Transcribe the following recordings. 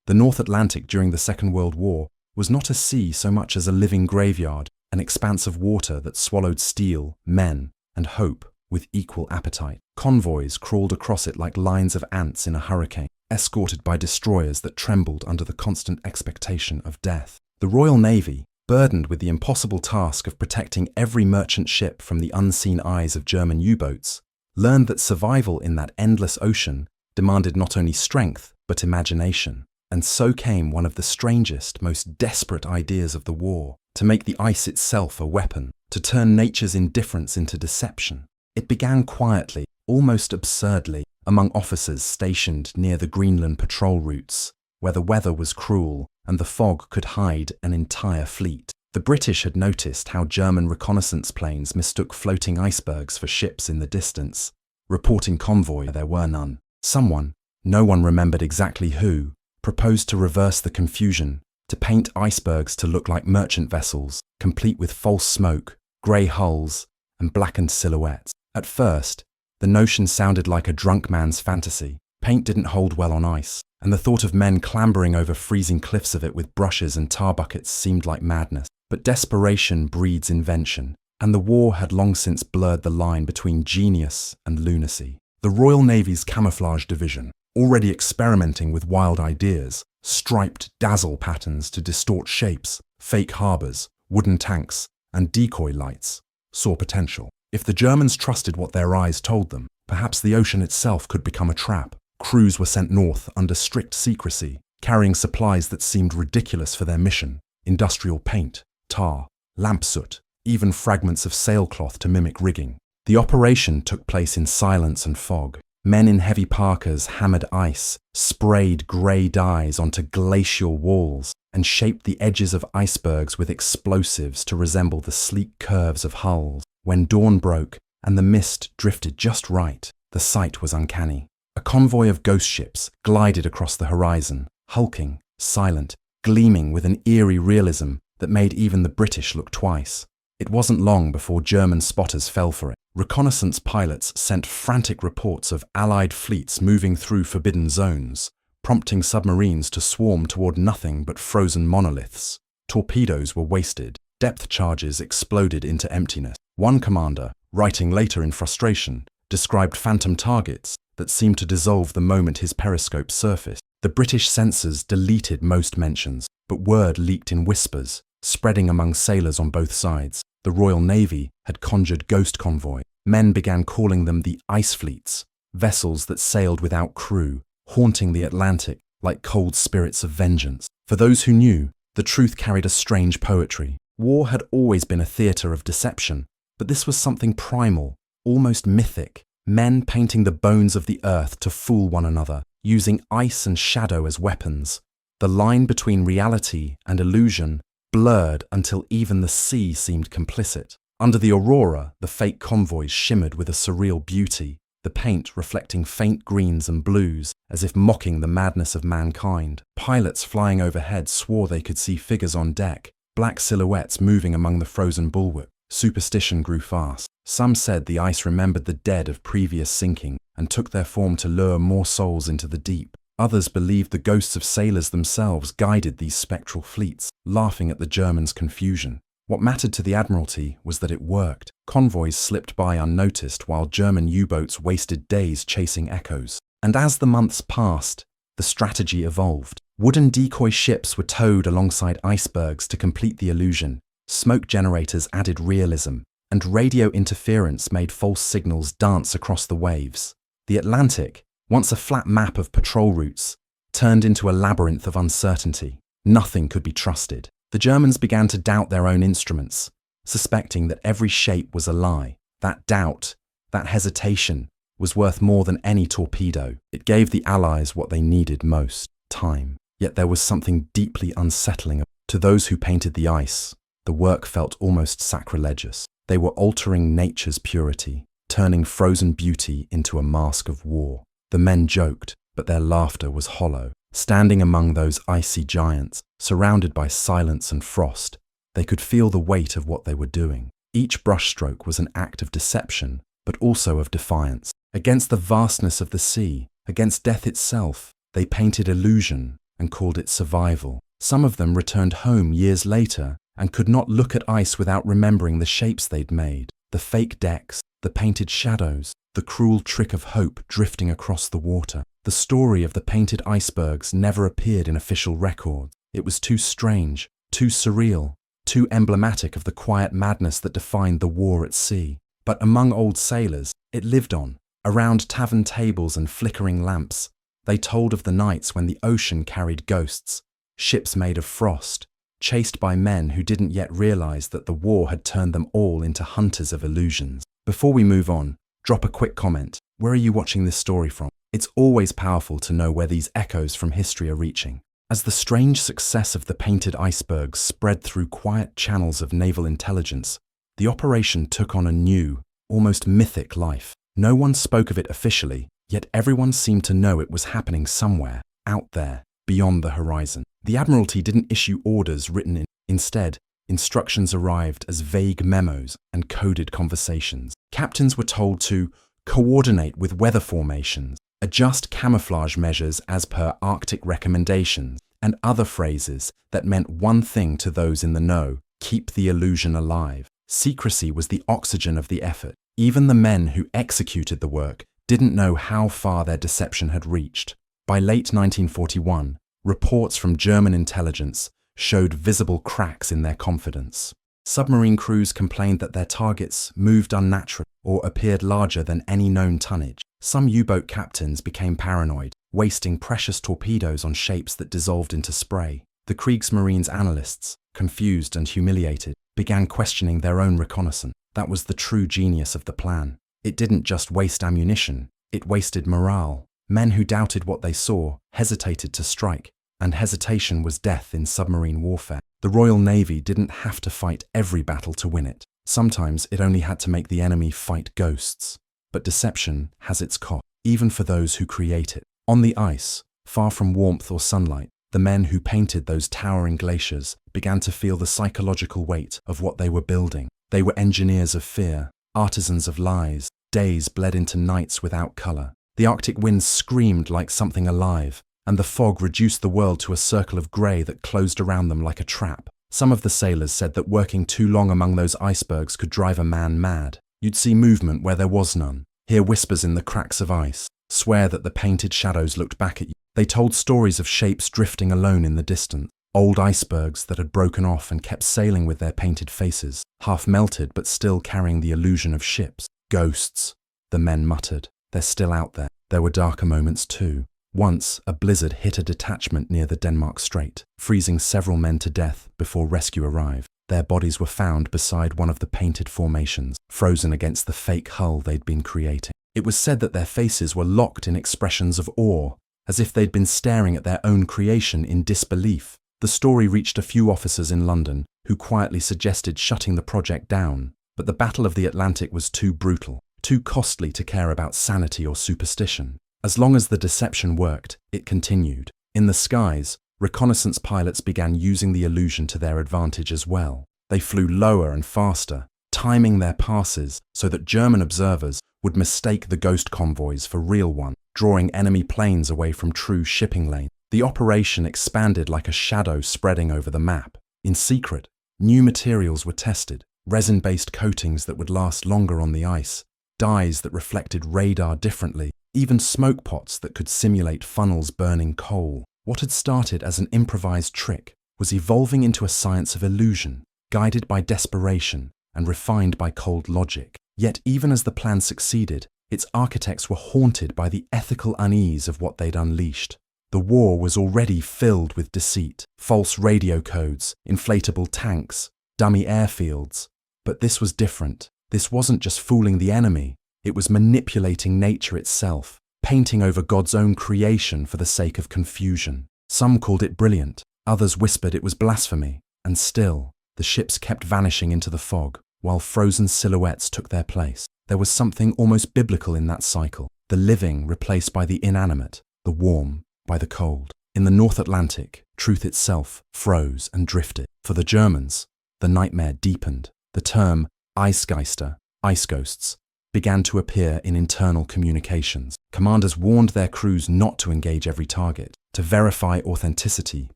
The North Atlantic during the Second World War was not a sea so much as a living graveyard, an expanse of water that swallowed steel, men, and hope with equal appetite. Convoys crawled across it like lines of ants in a hurricane, escorted by destroyers that trembled under the constant expectation of death. The Royal Navy, burdened with the impossible task of protecting every merchant ship from the unseen eyes of German U-boats, learned that survival in that endless ocean demanded not only strength but imagination. And so came one of the strangest, most desperate ideas of the war: to make the ice itself a weapon, to turn nature's indifference into deception. It began quietly, almost absurdly, among officers stationed near the Greenland patrol routes, where the weather was cruel and the fog could hide an entire fleet. The British had noticed how German reconnaissance planes mistook floating icebergs for ships in the distance, reporting convoy there were none. Someone, no one remembered exactly who, proposed to reverse the confusion, to paint icebergs to look like merchant vessels, complete with false smoke, grey hulls, and blackened silhouettes. At first, the notion sounded like a drunk man's fantasy. Paint didn't hold well on ice, and the thought of men clambering over freezing cliffs of it with brushes and tar buckets seemed like madness. But desperation breeds invention, and the war had long since blurred the line between genius and lunacy. The Royal Navy's camouflage division, already experimenting with wild ideas, striped dazzle patterns to distort shapes, fake harbours, wooden tanks, and decoy lights, saw potential. If the Germans trusted what their eyes told them, perhaps the ocean itself could become a trap. Crews were sent north under strict secrecy, carrying supplies that seemed ridiculous for their mission: industrial paint, tar, lamp soot, even fragments of sailcloth to mimic rigging. The operation took place in silence and fog. Men in heavy parkas hammered ice, sprayed grey dyes onto glacial walls, and shaped the edges of icebergs with explosives to resemble the sleek curves of hulls. When dawn broke and the mist drifted just right, the sight was uncanny. A convoy of ghost ships glided across the horizon, hulking, silent, gleaming with an eerie realism that made even the British look twice. It wasn't long before German spotters fell for it. Reconnaissance pilots sent frantic reports of Allied fleets moving through forbidden zones, prompting submarines to swarm toward nothing but frozen monoliths. Torpedoes were wasted. Depth charges exploded into emptiness. One commander, writing later in frustration, described phantom targets that seemed to dissolve the moment his periscope surfaced. The British censors deleted most mentions, but word leaked in whispers, spreading among sailors on both sides. The Royal Navy had conjured ghost convoy. Men began calling them the ice fleets, vessels that sailed without crew, haunting the Atlantic like cold spirits of vengeance. For those who knew, the truth carried a strange poetry. War had always been a theatre of deception, but this was something primal, almost mythic. Men painting the bones of the earth to fool one another, using ice and shadow as weapons. The line between reality and illusion blurred until even the sea seemed complicit. Under the aurora, the fake convoys shimmered with a surreal beauty, the paint reflecting faint greens and blues, as if mocking the madness of mankind. Pilots flying overhead swore they could see figures on deck, black silhouettes moving among the frozen bulwark. Superstition grew fast. Some said the ice remembered the dead of previous sinking and took their form to lure more souls into the deep. Others believed the ghosts of sailors themselves guided these spectral fleets, laughing at the Germans' confusion. What mattered to the Admiralty was that it worked. Convoys slipped by unnoticed while German U-boats wasted days chasing echoes. And as the months passed, the strategy evolved. Wooden decoy ships were towed alongside icebergs to complete the illusion. Smoke generators added realism, and radio interference made false signals dance across the waves. The Atlantic, once a flat map of patrol routes, turned into a labyrinth of uncertainty. Nothing could be trusted. The Germans began to doubt their own instruments, suspecting that every shape was a lie. That doubt, that hesitation, was worth more than any torpedo. It gave the Allies what they needed most: time. Yet there was something deeply unsettling. To those who painted the ice, the work felt almost sacrilegious. They were altering nature's purity, turning frozen beauty into a mask of war. The men joked, but their laughter was hollow. Standing among those icy giants, surrounded by silence and frost, they could feel the weight of what they were doing. Each brushstroke was an act of deception, but also of defiance. Against the vastness of the sea, against death itself, they painted illusion, and called it survival. Some of them returned home years later and could not look at ice without remembering the shapes they'd made, the fake decks, the painted shadows, the cruel trick of hope drifting across the water. The story of the painted icebergs never appeared in official records. It was too strange, too surreal, too emblematic of the quiet madness that defined the war at sea. But among old sailors, it lived on. Around tavern tables and flickering lamps, they told of the nights when the ocean carried ghosts, ships made of frost, chased by men who didn't yet realize that the war had turned them all into hunters of illusions. Before we move on, drop a quick comment. Where are you watching this story from? It's always powerful to know where these echoes from history are reaching. As the strange success of the painted icebergs spread through quiet channels of naval intelligence, the operation took on a new, almost mythic life. No one spoke of it officially, yet everyone seemed to know it was happening somewhere, out there, beyond the horizon. The Admiralty didn't issue orders written in. Instead, instructions arrived as vague memos and coded conversations. Captains were told to coordinate with weather formations, adjust camouflage measures as per Arctic recommendations, and other phrases that meant one thing to those in the know: keep the illusion alive. Secrecy was the oxygen of the effort. Even the men who executed the work didn't know how far their deception had reached. By late 1941, reports from German intelligence showed visible cracks in their confidence. Submarine crews complained that their targets moved unnaturally or appeared larger than any known tonnage. Some U-boat captains became paranoid, wasting precious torpedoes on shapes that dissolved into spray. The Kriegsmarine's analysts, confused and humiliated, began questioning their own reconnaissance. That was the true genius of the plan. It didn't just waste ammunition, it wasted morale. Men who doubted what they saw hesitated to strike, and hesitation was death in submarine warfare. The Royal Navy didn't have to fight every battle to win it. Sometimes it only had to make the enemy fight ghosts. But deception has its cost, even for those who create it. On the ice, far from warmth or sunlight, the men who painted those towering glaciers began to feel the psychological weight of what they were building. They were engineers of fear, artisans of lies. Days bled into nights without color. The Arctic winds screamed like something alive, and the fog reduced the world to a circle of grey that closed around them like a trap. Some of the sailors said that working too long among those icebergs could drive a man mad. You'd see movement where there was none, hear whispers in the cracks of ice, swear that the painted shadows looked back at you. They told stories of shapes drifting alone in the distance, old icebergs that had broken off and kept sailing with their painted faces, half melted but still carrying the illusion of ships. Ghosts, the men muttered. They're still out there. There were darker moments too. Once, a blizzard hit a detachment near the Denmark Strait, freezing several men to death before rescue arrived. Their bodies were found beside one of the painted formations, frozen against the fake hull they'd been creating. It was said that their faces were locked in expressions of awe, as if they'd been staring at their own creation in disbelief. The story reached a few officers in London who quietly suggested shutting the project down, but the Battle of the Atlantic was too brutal, too costly to care about sanity or superstition. As long as the deception worked, it continued. In the skies, reconnaissance pilots began using the illusion to their advantage as well. They flew lower and faster, timing their passes so that German observers would mistake the ghost convoys for real ones, drawing enemy planes away from true shipping lanes. The operation expanded like a shadow spreading over the map. In secret, new materials were tested, resin-based coatings that would last longer on the ice, dyes that reflected radar differently, even smoke pots that could simulate funnels burning coal. What had started as an improvised trick was evolving into a science of illusion, guided by desperation and refined by cold logic. Yet even as the plan succeeded, its architects were haunted by the ethical unease of what they'd unleashed. The war was already filled with deceit, false radio codes, inflatable tanks, dummy airfields. But this was different. This wasn't just fooling the enemy, it was manipulating nature itself, painting over God's own creation for the sake of confusion. Some called it brilliant, others whispered it was blasphemy, and still, the ships kept vanishing into the fog, while frozen silhouettes took their place. There was something almost biblical in that cycle, the living replaced by the inanimate, the warm by the cold. In the North Atlantic, truth itself froze and drifted. For the Germans, the nightmare deepened. The term Eisgeister, ice ghosts, began to appear in internal communications. Commanders warned their crews not to engage every target, to verify authenticity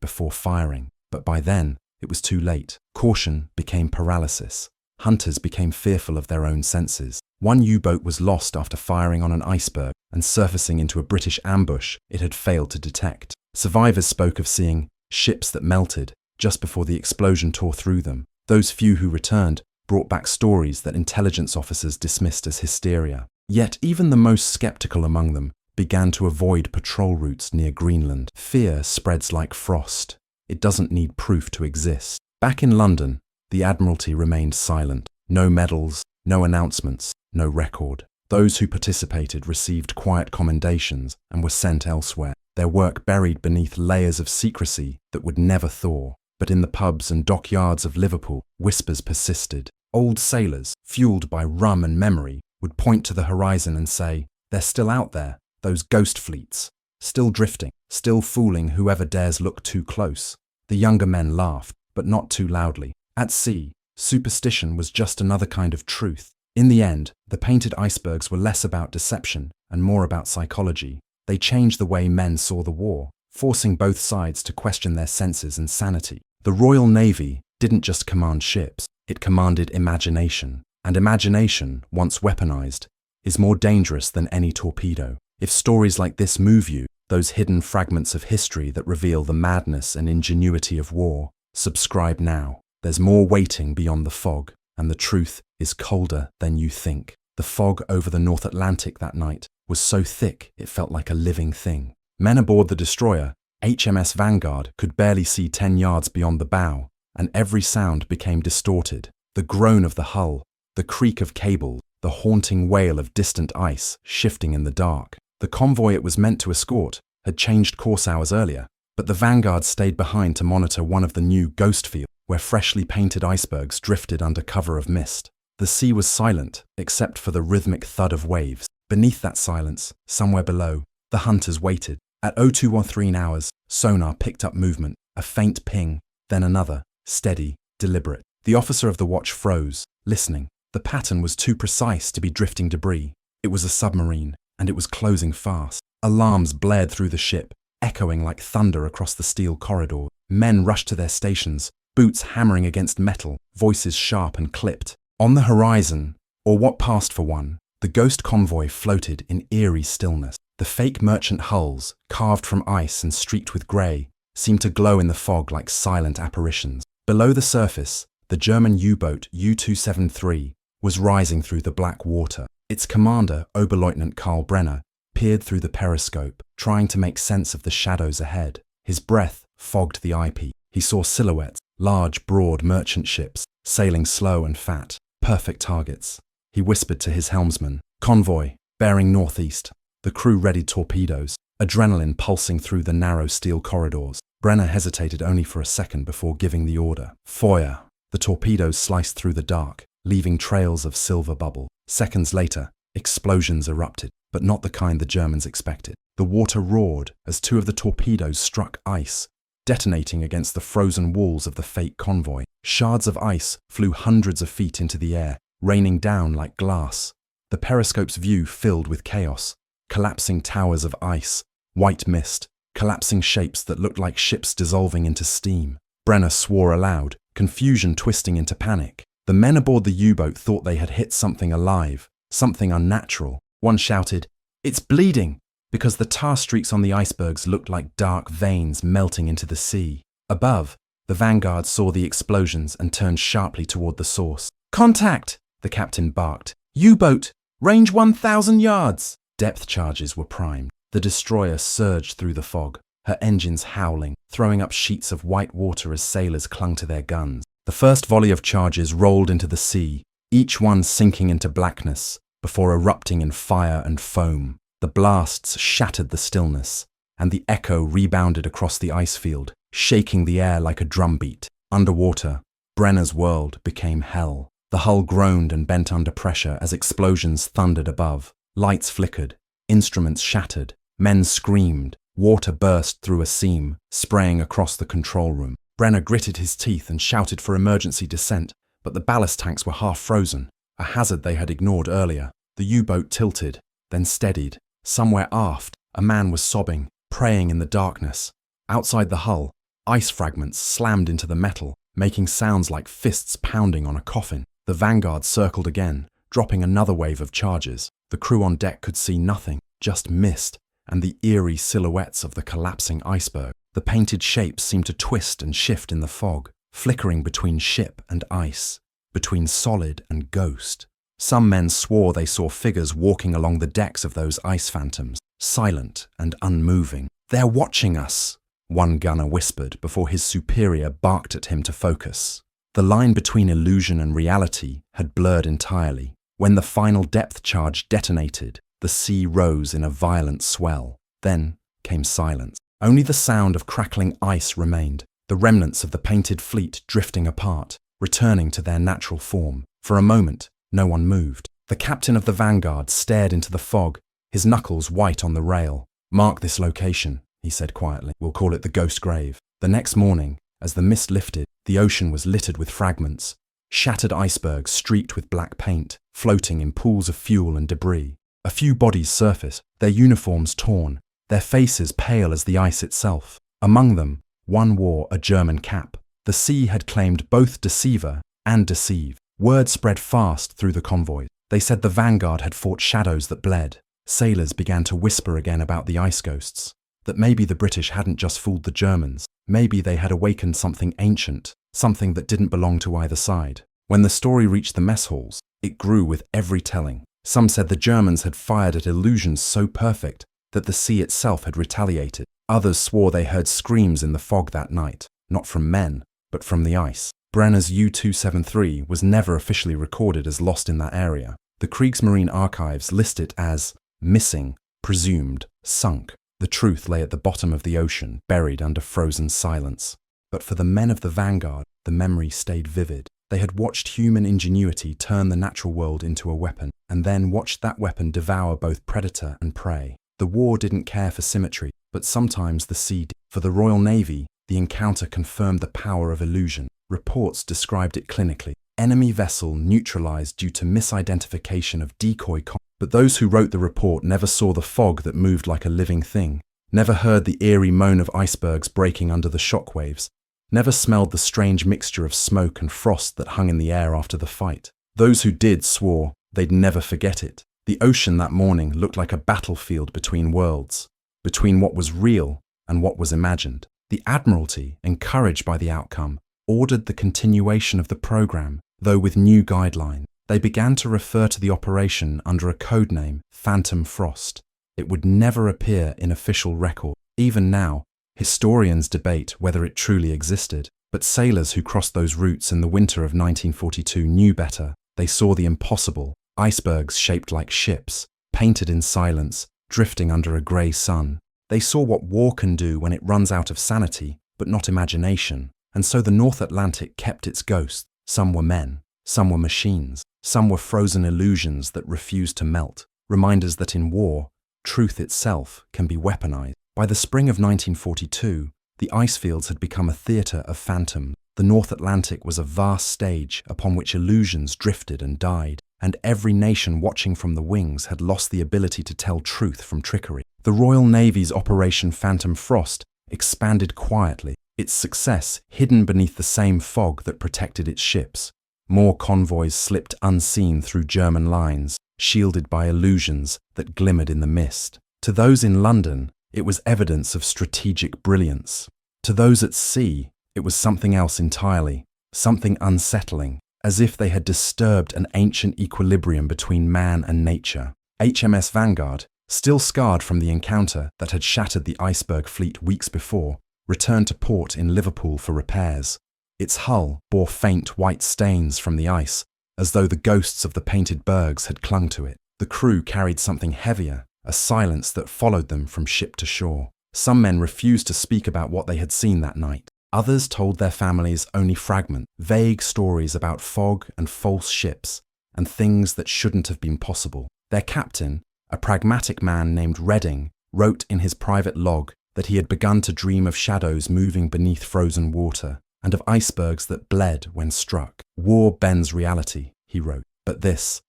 before firing. But by then, it was too late. Caution became paralysis. Hunters became fearful of their own senses. One U-boat was lost after firing on an iceberg and surfacing into a British ambush it had failed to detect. Survivors spoke of seeing ships that melted just before the explosion tore through them. Those few who returned brought back stories that intelligence officers dismissed as hysteria. Yet even the most skeptical among them began to avoid patrol routes near Greenland. Fear spreads like frost. It doesn't need proof to exist. Back in London, the Admiralty remained silent. No medals, no announcements, no record. Those who participated received quiet commendations and were sent elsewhere, their work buried beneath layers of secrecy that would never thaw. But in the pubs and dockyards of Liverpool, whispers persisted. Old sailors, fueled by rum and memory, would point to the horizon and say, "They're still out there, those ghost fleets, still drifting, still fooling whoever dares look too close." The younger men laughed, but not too loudly. At sea, superstition was just another kind of truth. In the end, the painted icebergs were less about deception and more about psychology. They changed the way men saw the war, forcing both sides to question their senses and sanity. The Royal Navy didn't just command ships, it commanded imagination. And imagination, once weaponized, is more dangerous than any torpedo. If stories like this move you, those hidden fragments of history that reveal the madness and ingenuity of war, subscribe now. There's more waiting beyond the fog, and the truth is colder than you think. The fog over the North Atlantic that night was so thick it felt like a living thing. Men aboard the destroyer, HMS Vanguard, could barely see 10 yards beyond the bow, and every sound became distorted. The groan of the hull, the creak of cable, the haunting wail of distant ice shifting in the dark. The convoy it was meant to escort had changed course hours earlier, but the Vanguard stayed behind to monitor one of the new ghost fields, where freshly painted icebergs drifted under cover of mist. The sea was silent, except for the rhythmic thud of waves. Beneath that silence, somewhere below, the hunters waited. At 0213 hours, sonar picked up movement, a faint ping, then another, steady, deliberate. The officer of the watch froze, listening. The pattern was too precise to be drifting debris. It was a submarine, and it was closing fast. Alarms blared through the ship, echoing like thunder across the steel corridor. Men rushed to their stations, boots hammering against metal, voices sharp and clipped. On the horizon, or what passed for one, the ghost convoy floated in eerie stillness. The fake merchant hulls, carved from ice and streaked with grey, seemed to glow in the fog like silent apparitions. Below the surface, the German U-boat U-273 was rising through the black water. Its commander, Oberleutnant Karl Brenner, peered through the periscope, trying to make sense of the shadows ahead. His breath fogged the eyepiece. He saw silhouettes, large, broad merchant ships, sailing slow and fat, perfect targets. He whispered to his helmsman, "Convoy, bearing northeast." The crew readied torpedoes, adrenaline pulsing through the narrow steel corridors. Brenner hesitated only for a second before giving the order. Feuer! The torpedoes sliced through the dark, leaving trails of silver bubble. Seconds later, explosions erupted, but not the kind the Germans expected. The water roared as two of the torpedoes struck ice, detonating against the frozen walls of the fake convoy. Shards of ice flew hundreds of feet into the air, raining down like glass. The periscope's view filled with chaos. Collapsing towers of ice, white mist, collapsing shapes that looked like ships dissolving into steam. Brenner swore aloud, confusion twisting into panic. The men aboard the U-boat thought they had hit something alive, something unnatural. One shouted, "It's bleeding!" because the tar streaks on the icebergs looked like dark veins melting into the sea. Above, the Vanguard saw the explosions and turned sharply toward the source. "Contact!" the captain barked. "U-boat! Range 1,000 yards!" Depth charges were primed. The destroyer surged through the fog, her engines howling, throwing up sheets of white water as sailors clung to their guns. The first volley of charges rolled into the sea, each one sinking into blackness before erupting in fire and foam. The blasts shattered the stillness, and the echo rebounded across the ice field, shaking the air like a drumbeat. Underwater, Brenner's world became hell. The hull groaned and bent under pressure as explosions thundered above. Lights flickered, instruments shattered, men screamed, water burst through a seam, spraying across the control room. Brenner gritted his teeth and shouted for emergency descent, but the ballast tanks were half frozen, a hazard they had ignored earlier. The U-boat tilted, then steadied. Somewhere aft, a man was sobbing, praying in the darkness. Outside the hull, ice fragments slammed into the metal, making sounds like fists pounding on a coffin. The Vanguard circled again, dropping another wave of charges. The crew on deck could see nothing, just mist and the eerie silhouettes of the collapsing iceberg. The painted shapes seemed to twist and shift in the fog, flickering between ship and ice, between solid and ghost. Some men swore they saw figures walking along the decks of those ice phantoms, silent and unmoving. "They're watching us," one gunner whispered before his superior barked at him to focus. The line between illusion and reality had blurred entirely. When the final depth charge detonated, the sea rose in a violent swell. Then came silence. Only the sound of crackling ice remained, the remnants of the painted fleet drifting apart, returning to their natural form. For a moment, no one moved. The captain of the Vanguard stared into the fog, his knuckles white on the rail. "Mark this location," he said quietly. "We'll call it the Ghost Grave." The next morning, as the mist lifted, the ocean was littered with fragments, shattered icebergs streaked with black paint, floating in pools of fuel and debris. A few bodies surfaced, their uniforms torn, their faces pale as the ice itself. Among them, one wore a German cap. The sea had claimed both deceiver and deceive. Word spread fast through the convoys. They said the Vanguard had fought shadows that bled. Sailors began to whisper again about the ice ghosts, that maybe the British hadn't just fooled the Germans. Maybe they had awakened something ancient, something that didn't belong to either side. When the story reached the mess halls, it grew with every telling. Some said the Germans had fired at illusions so perfect that the sea itself had retaliated. Others swore they heard screams in the fog that night, not from men, but from the ice. Brenner's U-273 was never officially recorded as lost in that area. The Kriegsmarine archives list it as missing, presumed, sunk. The truth lay at the bottom of the ocean, buried under frozen silence. But for the men of the Vanguard, the memory stayed vivid. They had watched human ingenuity turn the natural world into a weapon, and then watched that weapon devour both predator and prey. The war didn't care for symmetry, but sometimes the sea did. For the Royal Navy, the encounter confirmed the power of illusion. Reports described it clinically. Enemy vessel neutralized due to misidentification of decoy but those who wrote the report never saw the fog that moved like a living thing, never heard the eerie moan of icebergs breaking under the shockwaves, never smelled the strange mixture of smoke and frost that hung in the air after the fight. Those who did swore they'd never forget it. The ocean that morning looked like a battlefield between worlds, between what was real and what was imagined. The Admiralty, encouraged by the outcome, ordered the continuation of the program, though with new guidelines. They began to refer to the operation under a code name, Phantom Frost. It would never appear in official record. Even now, historians debate whether it truly existed. But sailors who crossed those routes in the winter of 1942 knew better. They saw the impossible, icebergs shaped like ships, painted in silence, drifting under a grey sun. They saw what war can do when it runs out of sanity, but not imagination. And so the North Atlantic kept its ghosts. Some were men, some were machines. Some were frozen illusions that refused to melt, reminders that in war, truth itself can be weaponized. By the spring of 1942, the ice fields had become a theatre of phantoms. The North Atlantic was a vast stage upon which illusions drifted and died, and every nation watching from the wings had lost the ability to tell truth from trickery. The Royal Navy's Operation Phantom Frost expanded quietly, its success hidden beneath the same fog that protected its ships. More convoys slipped unseen through German lines, shielded by illusions that glimmered in the mist. To those in London, it was evidence of strategic brilliance. To those at sea, it was something else entirely, something unsettling, as if they had disturbed an ancient equilibrium between man and nature. HMS Vanguard, still scarred from the encounter that had shattered the iceberg fleet weeks before, returned to port in Liverpool for repairs. Its hull bore faint white stains from the ice, as though the ghosts of the painted bergs had clung to it. The crew carried something heavier, a silence that followed them from ship to shore. Some men refused to speak about what they had seen that night. Others told their families only fragments, vague stories about fog and false ships, and things that shouldn't have been possible. Their captain, a pragmatic man named Redding, wrote in his private log that he had begun to dream of shadows moving beneath frozen water, and of icebergs that bled when struck. "War bends reality," he wrote, "but this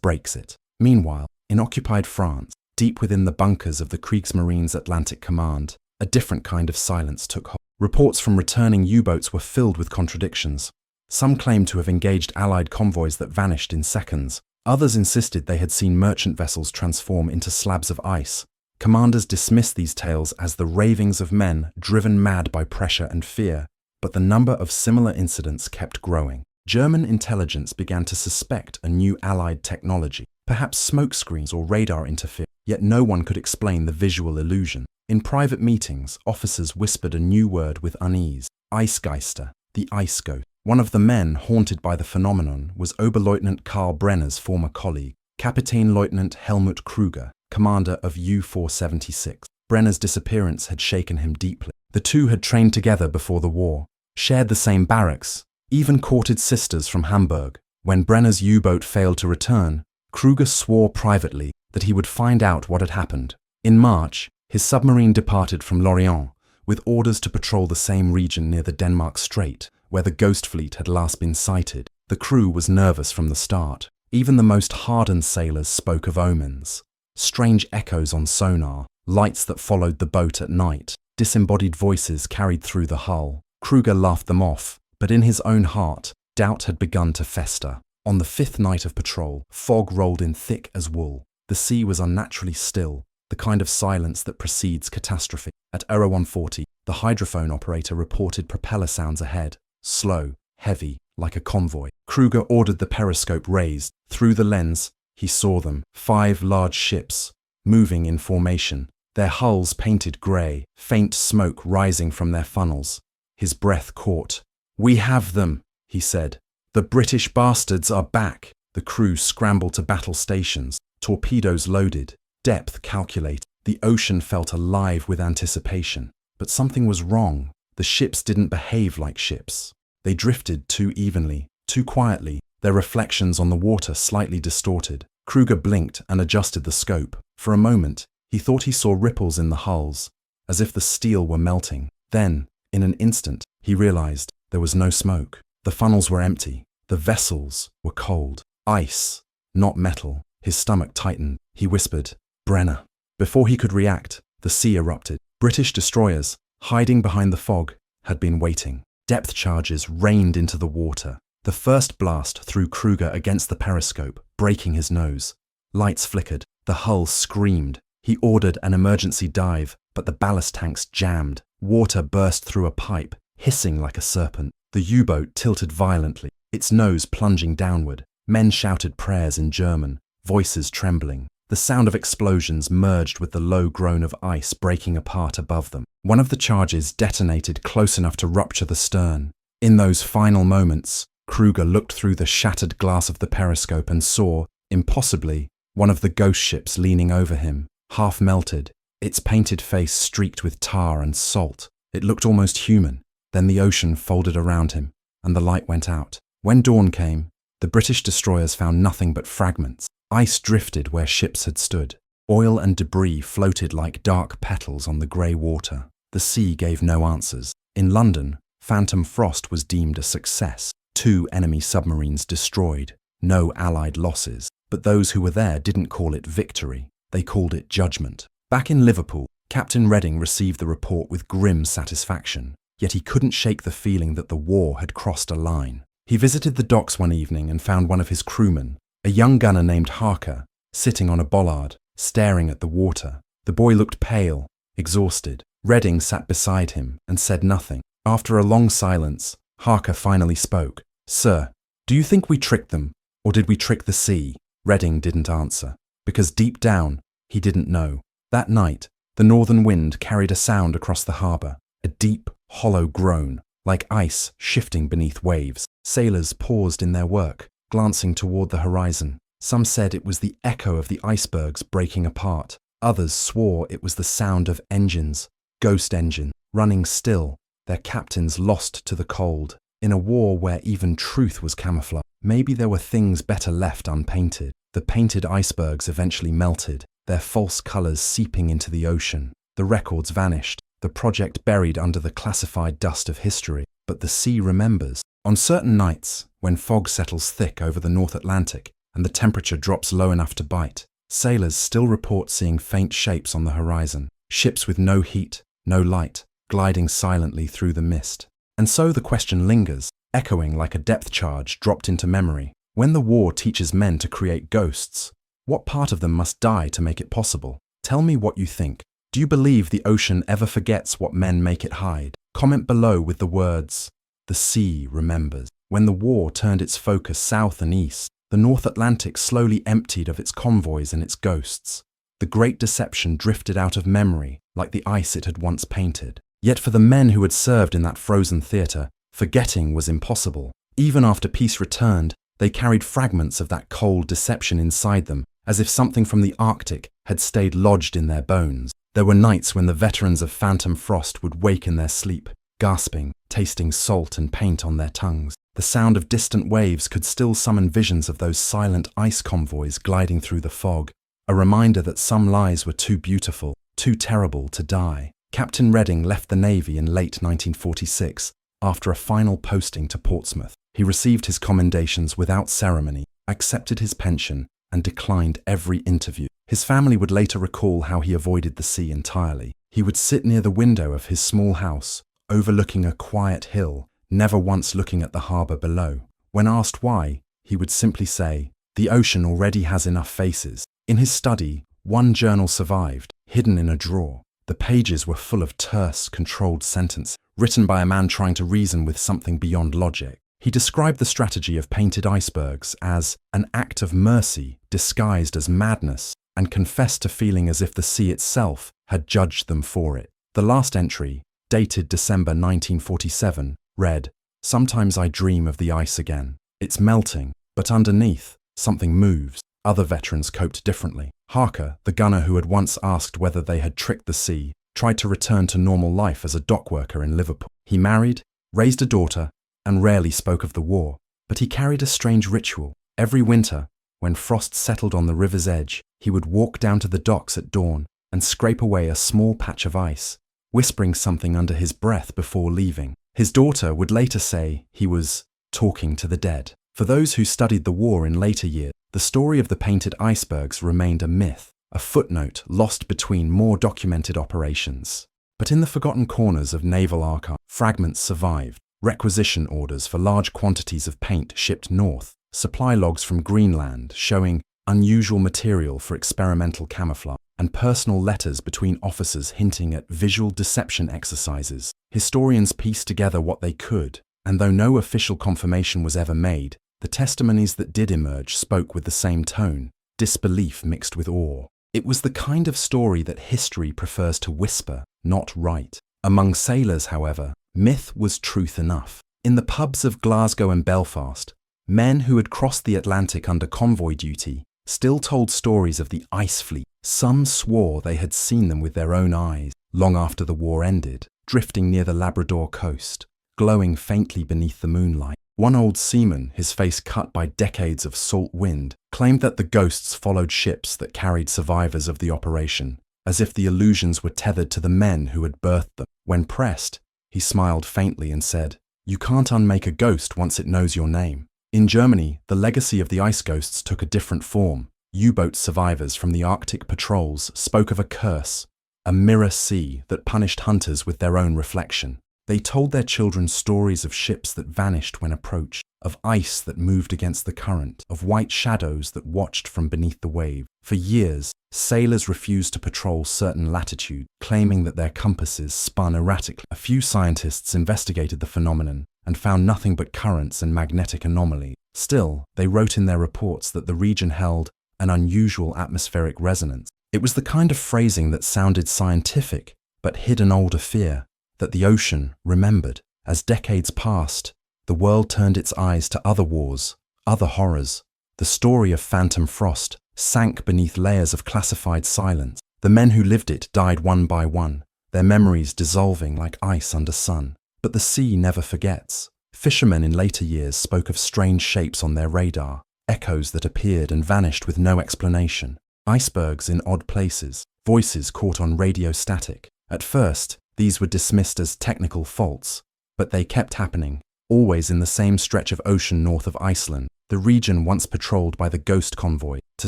breaks it." Meanwhile, in occupied France, deep within the bunkers of the Kriegsmarine's Atlantic Command, a different kind of silence took hold. Reports from returning U-boats were filled with contradictions. Some claimed to have engaged Allied convoys that vanished in seconds. Others insisted they had seen merchant vessels transform into slabs of ice. Commanders dismissed these tales as the ravings of men driven mad by pressure and fear, but the number of similar incidents kept growing. German intelligence began to suspect a new Allied technology, perhaps smokescreens or radar interference, yet no one could explain the visual illusion. In private meetings, officers whispered a new word with unease: Eisgeister, the ice ghost. One of the men haunted by the phenomenon was Oberleutnant Karl Brenner's former colleague, Kapitänleutnant Helmut Krüger, commander of U-476. Brenner's disappearance had shaken him deeply. The two had trained together before the war, shared the same barracks, even courted sisters from Hamburg. When Brenner's U-boat failed to return, Krüger swore privately that he would find out what had happened. In March, his submarine departed from Lorient with orders to patrol the same region near the Denmark Strait, where the ghost fleet had last been sighted. The crew was nervous from the start. Even the most hardened sailors spoke of omens. Strange echoes on sonar, lights that followed the boat at night, disembodied voices carried through the hull. Krüger laughed them off, but in his own heart, doubt had begun to fester. On the fifth night of patrol, fog rolled in thick as wool. The sea was unnaturally still, the kind of silence that precedes catastrophe. At 0140, the hydrophone operator reported propeller sounds ahead, slow, heavy, like a convoy. Krüger ordered the periscope raised. Through the lens, he saw them, 5 large ships, moving in formation, their hulls painted grey, faint smoke rising from their funnels. His breath caught. "We have them," he said. "The British bastards are back." The crew scrambled to battle stations, torpedoes loaded, depth calculated. The ocean felt alive with anticipation. But something was wrong. The ships didn't behave like ships. They drifted too evenly, too quietly, their reflections on the water slightly distorted. Krüger blinked and adjusted the scope. For a moment, he thought he saw ripples in the hulls, as if the steel were melting. Then, in an instant, he realized there was no smoke. The funnels were empty. The vessels were cold. Ice, not metal. His stomach tightened. He whispered, "Brenner." Before he could react, the sea erupted. British destroyers, hiding behind the fog, had been waiting. Depth charges rained into the water. The first blast threw Krüger against the periscope, breaking his nose. Lights flickered. The hull screamed. He ordered an emergency dive, but the ballast tanks jammed. Water burst through a pipe, hissing like a serpent. The U-boat tilted violently, its nose plunging downward. Men shouted prayers in German, voices trembling. The sound of explosions merged with the low groan of ice breaking apart above them. One of the charges detonated close enough to rupture the stern. In those final moments, Krüger looked through the shattered glass of the periscope and saw, impossibly, one of the ghost ships leaning over him, half melted, its painted face streaked with tar and salt. It looked almost human. Then the ocean folded around him, and the light went out. When dawn came, the British destroyers found nothing but fragments. Ice drifted where ships had stood. Oil and debris floated like dark petals on the grey water. The sea gave no answers. In London, Phantom Frost was deemed a success. 2 enemy submarines destroyed. No Allied losses. But those who were there didn't call it victory. They called it judgment. Back in Liverpool, Captain Redding received the report with grim satisfaction. Yet he couldn't shake the feeling that the war had crossed a line. He visited the docks one evening and found one of his crewmen, a young gunner named Harker, sitting on a bollard, staring at the water. The boy looked pale, exhausted. Redding sat beside him and said nothing. After a long silence, Harker finally spoke. "Sir, do you think we tricked them, or did we trick the sea?" Redding didn't answer, because deep down, he didn't know. That night, the northern wind carried a sound across the harbour, a deep, hollow groan, like ice shifting beneath waves. Sailors paused in their work, glancing toward the horizon. Some said it was the echo of the icebergs breaking apart. Others swore it was the sound of engines, ghost engines, running still, their captains lost to the cold. In a war where even truth was camouflaged, maybe there were things better left unpainted. The painted icebergs eventually melted, their false colours seeping into the ocean. The records vanished, the project buried under the classified dust of history. But the sea remembers. On certain nights, when fog settles thick over the North Atlantic, and the temperature drops low enough to bite. Sailors still report seeing faint shapes on the horizon, ships with no heat, no light, gliding silently through the mist. And so the question lingers, echoing like a depth charge dropped into memory. When the war teaches men to create ghosts, what part of them must die to make it possible? Tell me what you think. Do you believe the ocean ever forgets what men make it hide? Comment below with the words, "The sea remembers." When the war turned its focus south and east, the North Atlantic slowly emptied of its convoys and its ghosts. The great deception drifted out of memory like the ice it had once painted. Yet for the men who had served in that frozen theatre, forgetting was impossible. Even after peace returned, they carried fragments of that cold deception inside them, as if something from the Arctic had stayed lodged in their bones. There were nights when the veterans of Phantom Frost would wake in their sleep, gasping, tasting salt and paint on their tongues. The sound of distant waves could still summon visions of those silent ice convoys gliding through the fog, a reminder that some lies were too beautiful, too terrible to die. Captain Redding left the Navy in late 1946 after a final posting to Portsmouth. He received his commendations without ceremony, accepted his pension, and declined every interview. His family would later recall how he avoided the sea entirely. He would sit near the window of his small house, overlooking a quiet hill, never once looking at the harbour below. When asked why, he would simply say, "The ocean already has enough faces." In his study, one journal survived, hidden in a drawer. The pages were full of terse, controlled sentences, written by a man trying to reason with something beyond logic. He described the strategy of painted icebergs as an act of mercy disguised as madness, and confessed to feeling as if the sea itself had judged them for it. The last entry, dated December 1947, read, "Sometimes I dream of the ice again. It's melting, but underneath, something moves." Other veterans coped differently. Harker, the gunner who had once asked whether they had tricked the sea, tried to return to normal life as a dock worker in Liverpool. He married, raised a daughter, and rarely spoke of the war. But he carried a strange ritual. Every winter, when frost settled on the river's edge, he would walk down to the docks at dawn and scrape away a small patch of ice, whispering something under his breath before leaving. His daughter would later say he was talking to the dead. For those who studied the war in later years, the story of the painted icebergs remained a myth, a footnote lost between more documented operations. But in the forgotten corners of naval archives, fragments survived. Requisition orders for large quantities of paint shipped north, supply logs from Greenland showing unusual material for experimental camouflage, and personal letters between officers hinting at visual deception exercises. Historians pieced together what they could, and though no official confirmation was ever made, the testimonies that did emerge spoke with the same tone, disbelief mixed with awe. It was the kind of story that history prefers to whisper, not write. Among sailors, however, myth was truth enough. In the pubs of Glasgow and Belfast, men who had crossed the Atlantic under convoy duty still told stories of the ice fleet. Some swore they had seen them with their own eyes, long after the war ended, drifting near the Labrador coast, glowing faintly beneath the moonlight. One old seaman, his face cut by decades of salt wind, claimed that the ghosts followed ships that carried survivors of the operation, as if the illusions were tethered to the men who had birthed them. When pressed, he smiled faintly and said, "You can't unmake a ghost once it knows your name." In Germany, the legacy of the ice ghosts took a different form. U-boat survivors from the Arctic patrols spoke of a curse, a mirror sea that punished hunters with their own reflection. They told their children stories of ships that vanished when approached, of ice that moved against the current, of white shadows that watched from beneath the wave. For years, sailors refused to patrol certain latitudes, claiming that their compasses spun erratically. A few scientists investigated the phenomenon and found nothing but currents and magnetic anomalies. Still, they wrote in their reports that the region held an unusual atmospheric resonance. It was the kind of phrasing that sounded scientific, but hid an older fear, that the ocean remembered. As decades passed, the world turned its eyes to other wars, other horrors. The story of Phantom Frost sank beneath layers of classified silence. The men who lived it died one by one, their memories dissolving like ice under sun. But the sea never forgets. Fishermen in later years spoke of strange shapes on their radar, echoes that appeared and vanished with no explanation. Icebergs in odd places, voices caught on radio static. At first, these were dismissed as technical faults, but they kept happening, always in the same stretch of ocean north of Iceland, the region once patrolled by the ghost convoy. To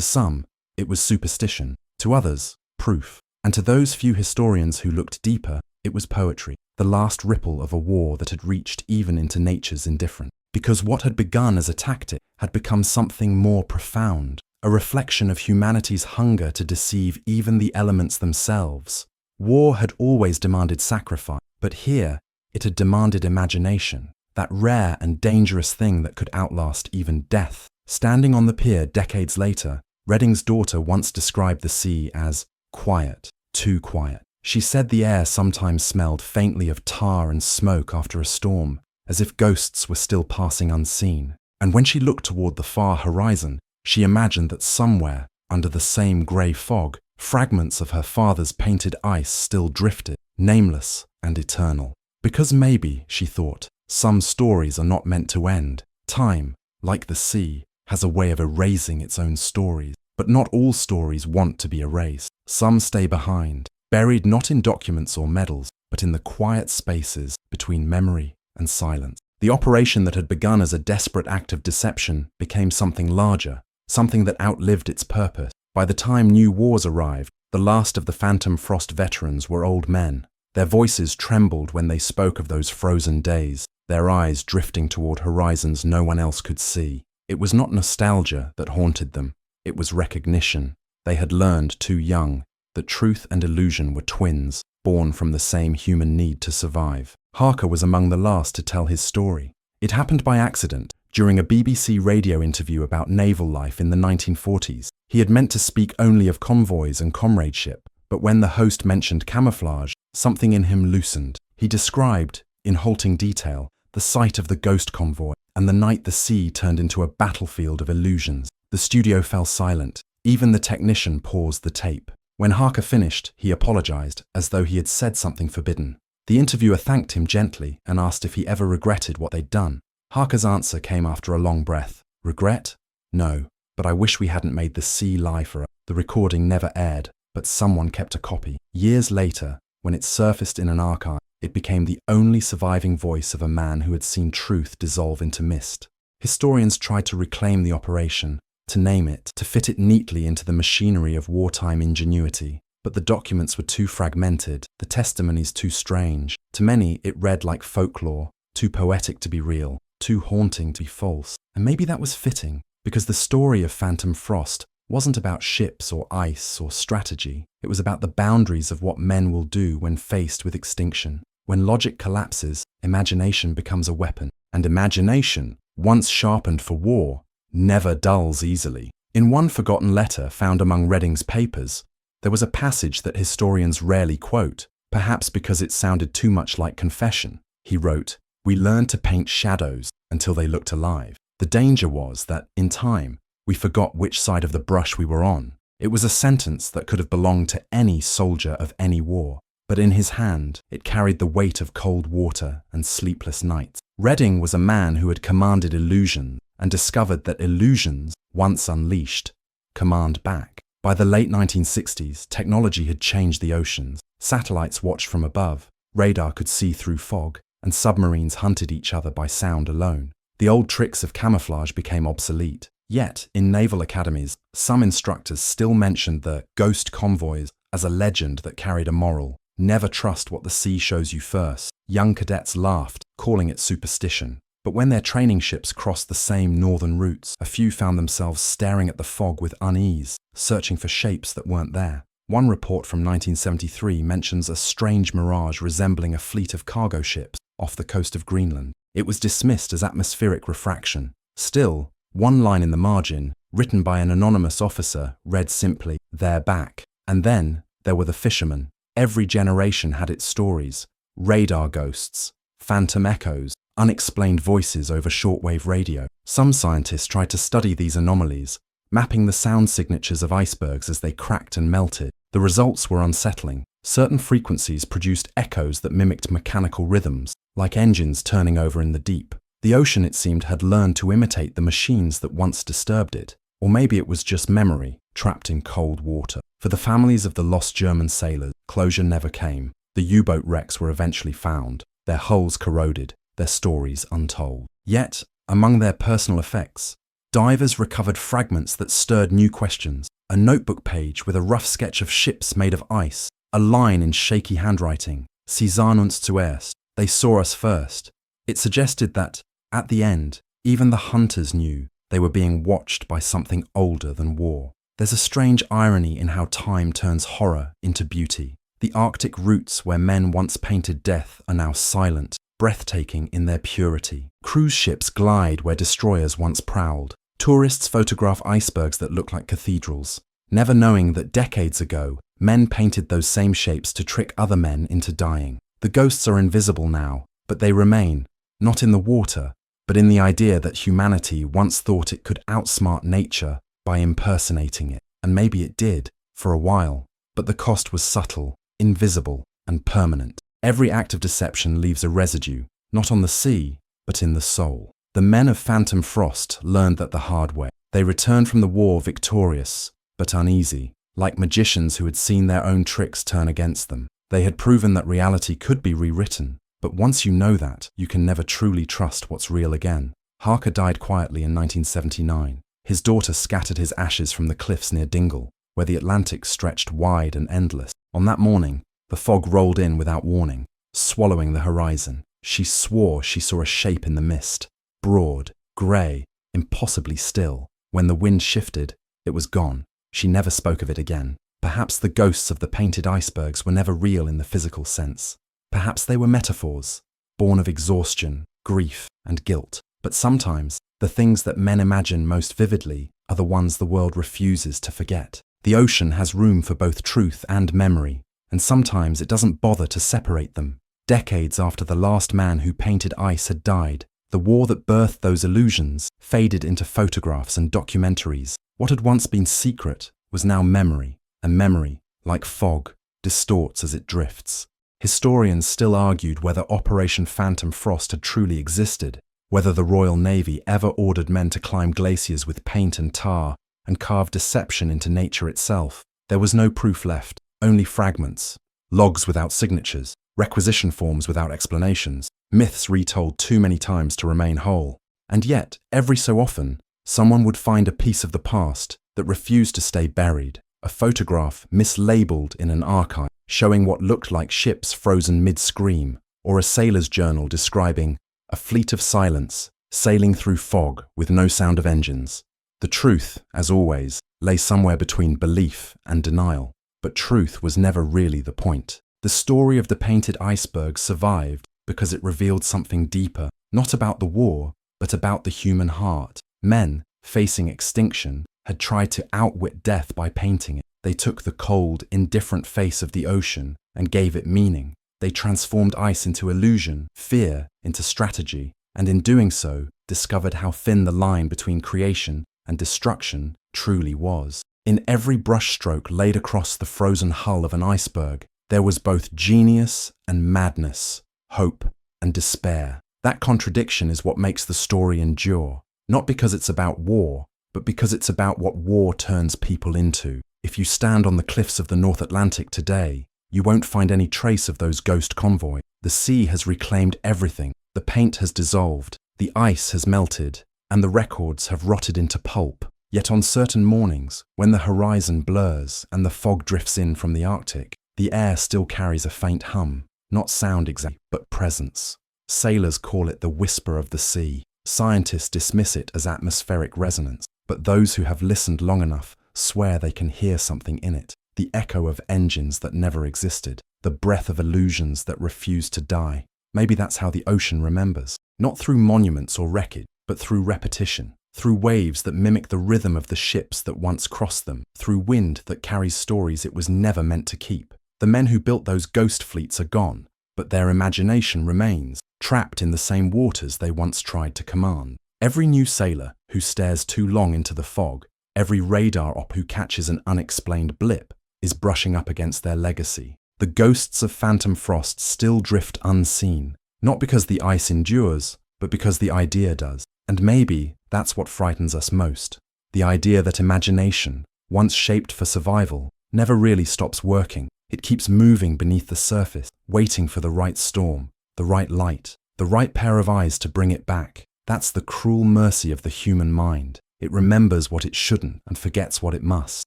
some, it was superstition. To others, proof. And to those few historians who looked deeper, it was poetry, the last ripple of a war that had reached even into nature's indifference. Because what had begun as a tactic had become something more profound, a reflection of humanity's hunger to deceive even the elements themselves. War had always demanded sacrifice, but here it had demanded imagination, that rare and dangerous thing that could outlast even death. Standing on the pier decades later, Redding's daughter once described the sea as quiet, too quiet. She said the air sometimes smelled faintly of tar and smoke after a storm, as if ghosts were still passing unseen. And when she looked toward the far horizon, she imagined that somewhere, under the same grey fog, fragments of her father's painted ice still drifted, nameless and eternal. Because maybe, she thought, some stories are not meant to end. Time, like the sea, has a way of erasing its own stories. But not all stories want to be erased. Some stay behind, buried not in documents or medals, but in the quiet spaces between memory and silence. The operation that had begun as a desperate act of deception became something larger, something that outlived its purpose. By the time new wars arrived, the last of the Phantom Frost veterans were old men. Their voices trembled when they spoke of those frozen days, their eyes drifting toward horizons no one else could see. It was not nostalgia that haunted them. It was recognition. They had learned too young that truth and illusion were twins, born from the same human need to survive. Harker was among the last to tell his story. It happened by accident, during a BBC radio interview about naval life in the 1940s. He had meant to speak only of convoys and comradeship, but when the host mentioned camouflage, something in him loosened. He described, in halting detail, the sight of the ghost convoy and the night the sea turned into a battlefield of illusions. The studio fell silent. Even the technician paused the tape. When Harker finished, he apologized, as though he had said something forbidden. The interviewer thanked him gently and asked if he ever regretted what they'd done. Harker's answer came after a long breath. Regret? No, but I wish we hadn't made the sea lie for us. The recording never aired, but someone kept a copy. Years later, when it surfaced in an archive, it became the only surviving voice of a man who had seen truth dissolve into mist. Historians tried to reclaim the operation, to name it, to fit it neatly into the machinery of wartime ingenuity. But the documents were too fragmented, the testimonies too strange. To many, it read like folklore, too poetic to be real, too haunting to be false. And maybe that was fitting, because the story of Phantom Frost wasn't about ships or ice or strategy. It was about the boundaries of what men will do when faced with extinction. When logic collapses, imagination becomes a weapon. And imagination, once sharpened for war, never dulls easily. In one forgotten letter found among Redding's papers, there was a passage that historians rarely quote, perhaps because it sounded too much like confession. He wrote, "We learned to paint shadows until they looked alive." The danger was that, in time, we forgot which side of the brush we were on. It was a sentence that could have belonged to any soldier of any war, but in his hand, it carried the weight of cold water and sleepless nights. Redding was a man who had commanded illusion and discovered that illusions, once unleashed, command back. By the late 1960s, technology had changed the oceans. Satellites watched from above, radar could see through fog, and submarines hunted each other by sound alone. The old tricks of camouflage became obsolete. Yet, in naval academies, some instructors still mentioned the ghost convoys as a legend that carried a moral. Never trust what the sea shows you first. Young cadets laughed, calling it superstition. But when their training ships crossed the same northern routes, a few found themselves staring at the fog with unease, searching for shapes that weren't there. One report from 1973 mentions a strange mirage resembling a fleet of cargo ships off the coast of Greenland. It was dismissed as atmospheric refraction. Still, one line in the margin, written by an anonymous officer, read simply, "They're back." And then there were the fishermen. Every generation had its stories. Radar ghosts, phantom echoes, unexplained voices over shortwave radio. Some scientists tried to study these anomalies, mapping the sound signatures of icebergs as they cracked and melted. The results were unsettling. Certain frequencies produced echoes that mimicked mechanical rhythms, like engines turning over in the deep. The ocean, it seemed, had learned to imitate the machines that once disturbed it. Or maybe it was just memory, trapped in cold water. For the families of the lost German sailors, closure never came. The U-boat wrecks were eventually found, their hulls corroded, their stories untold. Yet, among their personal effects, divers recovered fragments that stirred new questions. A notebook page with a rough sketch of ships made of ice, a line in shaky handwriting, Sie sahen uns zuerst, they saw us first. It suggested that, at the end, even the hunters knew they were being watched by something older than war. There's a strange irony in how time turns horror into beauty. The Arctic routes where men once painted death are now silent, breathtaking in their purity. Cruise ships glide where destroyers once prowled. Tourists photograph icebergs that look like cathedrals, never knowing that decades ago, men painted those same shapes to trick other men into dying. The ghosts are invisible now, but they remain, not in the water, but in the idea that humanity once thought it could outsmart nature by impersonating it. And maybe it did, for a while, but the cost was subtle, invisible, and permanent. Every act of deception leaves a residue, not on the sea, but in the soul. The men of Phantom Frost learned that the hard way. They returned from the war victorious, but uneasy, like magicians who had seen their own tricks turn against them. They had proven that reality could be rewritten, but once you know that, you can never truly trust what's real again. Harker died quietly in 1979. His daughter scattered his ashes from the cliffs near Dingle, where the Atlantic stretched wide and endless. On that morning, the fog rolled in without warning, swallowing the horizon. She swore she saw a shape in the mist. Broad, grey, impossibly still. When the wind shifted, it was gone. She never spoke of it again. Perhaps the ghosts of the painted icebergs were never real in the physical sense. Perhaps they were metaphors, born of exhaustion, grief, and guilt. But sometimes, the things that men imagine most vividly are the ones the world refuses to forget. The ocean has room for both truth and memory, and sometimes it doesn't bother to separate them. Decades after the last man who painted ice had died, the war that birthed those illusions faded into photographs and documentaries. What had once been secret was now memory, and memory, like fog, distorts as it drifts. Historians still argued whether Operation Phantom Frost had truly existed, whether the Royal Navy ever ordered men to climb glaciers with paint and tar and carve deception into nature itself. There was no proof left, only fragments, logs without signatures, requisition forms without explanations, myths retold too many times to remain whole. And yet, every so often, someone would find a piece of the past that refused to stay buried, a photograph mislabeled in an archive, showing what looked like ships frozen mid-scream, or a sailor's journal describing a fleet of silence, sailing through fog with no sound of engines. The truth, as always, lay somewhere between belief and denial, but truth was never really the point. The story of the painted iceberg survived because it revealed something deeper, not about the war, but about the human heart. Men, facing extinction, had tried to outwit death by painting it. They took the cold, indifferent face of the ocean and gave it meaning. They transformed ice into illusion, fear into strategy, and in doing so, discovered how thin the line between creation and destruction truly was. In every brushstroke laid across the frozen hull of an iceberg, there was both genius and madness, hope and despair. That contradiction is what makes the story endure, not because it's about war, but because it's about what war turns people into. If you stand on the cliffs of the North Atlantic today, you won't find any trace of those ghost convoys. The sea has reclaimed everything. The paint has dissolved, the ice has melted, and the records have rotted into pulp. Yet on certain mornings, when the horizon blurs and the fog drifts in from the Arctic, the air still carries a faint hum, not sound exactly, but presence. Sailors call it the whisper of the sea. Scientists dismiss it as atmospheric resonance, but those who have listened long enough swear they can hear something in it. The echo of engines that never existed, the breath of illusions that refuse to die. Maybe that's how the ocean remembers. Not through monuments or wreckage, but through repetition. Through waves that mimic the rhythm of the ships that once crossed them. Through wind that carries stories it was never meant to keep. The men who built those ghost fleets are gone, but their imagination remains, trapped in the same waters they once tried to command. Every new sailor who stares too long into the fog, every radar op who catches an unexplained blip, is brushing up against their legacy. The ghosts of Phantom Frost still drift unseen, not because the ice endures, but because the idea does. And maybe that's what frightens us most. The idea that imagination, once shaped for survival, never really stops working. It keeps moving beneath the surface, waiting for the right storm, the right light, the the right pair of eyes to bring it back. That's the cruel mercy of the human mind. It remembers what it shouldn't and forgets what it must.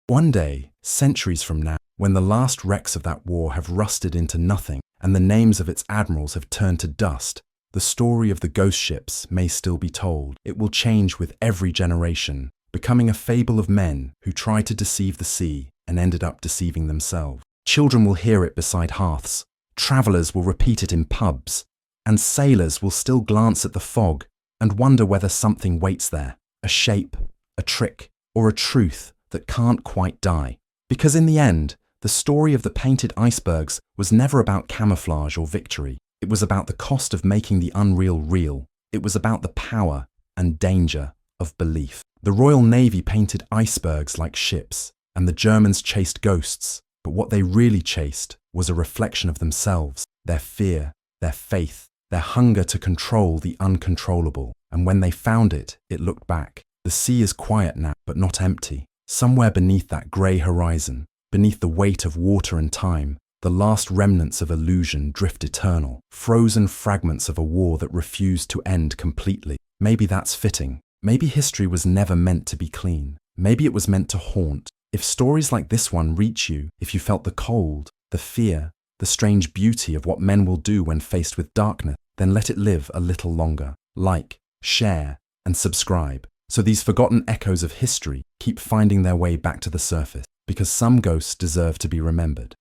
One day, centuries from now, when the last wrecks of that war have rusted into nothing and the names of its admirals have turned to dust, the story of the ghost ships may still be told. It will change with every generation, becoming a fable of men who tried to deceive the sea and ended up deceiving themselves. Children will hear it beside hearths, travellers will repeat it in pubs, and sailors will still glance at the fog and wonder whether something waits there, a shape, a trick, or a truth that can't quite die. Because in the end, the story of the painted icebergs was never about camouflage or victory. It was about the cost of making the unreal real. It was about the power and danger of belief. The Royal Navy painted icebergs like ships, and the Germans chased ghosts, but what they really chased was a reflection of themselves, their fear, their faith, their hunger to control the uncontrollable. And when they found it, it looked back. The sea is quiet now, but not empty. Somewhere beneath that grey horizon, beneath the weight of water and time, the last remnants of illusion drift eternal, frozen fragments of a war that refused to end completely. Maybe that's fitting. Maybe history was never meant to be clean. Maybe it was meant to haunt. If stories like this one reach you, if you felt the cold, the fear, the strange beauty of what men will do when faced with darkness, then let it live a little longer. Like, share, and subscribe, so these forgotten echoes of history keep finding their way back to the surface, because some ghosts deserve to be remembered.